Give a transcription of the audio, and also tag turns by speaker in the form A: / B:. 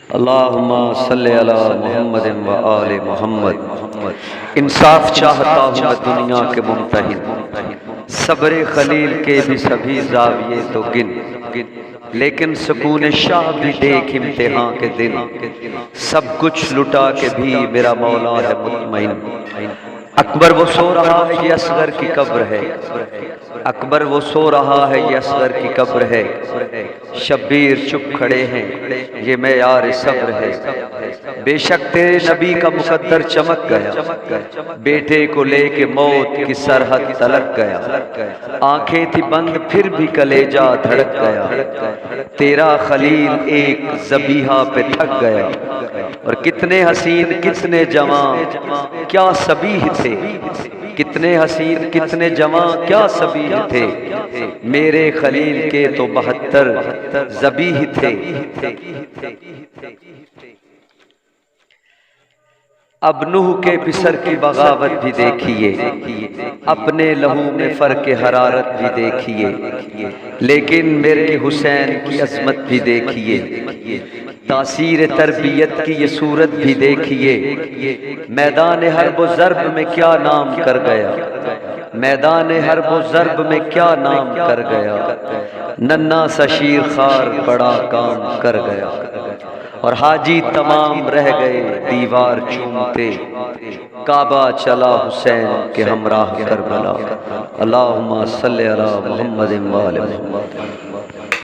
A: اللہم صلی علی محمد و آل محمد۔ انصاف چاہتا ہوں میں دنیا کے ممتحن، صبر خلیل کے بھی سبھی زاویے تو گن، لیکن سکون شاہ بھی دیکھ امتحان کے دن، سب کچھ لٹا کے بھی میرا مولا ہے مطمئن۔ اکبر وہ سو رہا ہے یہ اصغر کی قبر ہے، اکبر وہ سو رہا ہے یہ اصغر کی قبر ہے، شبیر چپ کھڑے ہیں یہ معیار صبر ہے۔ بے شک تیرے نبی کا مقدر چمک گیا، بیٹے کو لے کے موت کی سرحد تلک گیا، آنکھیں تھی بند پھر بھی کلیجہ دھڑک گیا، تیرا خلیل ایک ذبیحہ پہ تھک گیا، اور کتنے حسین کتنے جوان کیا سبیح تھے، کتنے حسین کتنے جوان کیا سبیح تھے، میرے خلیل کے تو 72 ذبیح تھے۔ اب نوح کے پسر کی بغاوت بھی دیکھیے، اپنے لہو میں فرق حرارت بھی دیکھیے، لیکن میرے حسین کی عظمت بھی دیکھیے، تاثیر تربیت کی یہ صورت بھی دیکھیے، میدان حرب و ضرب میں کیا نام کر گیا، میدان حرب و ضرب میں کیا نام کر گیا، ننھا سا شیر خوار بڑا کام کر گیا، اور حاجی تمام رہ گئے دیوار چومتے، کعبہ چلا حسین کے ہمراہ کربلا۔ اللہم صلی علی محمد و آل محمد۔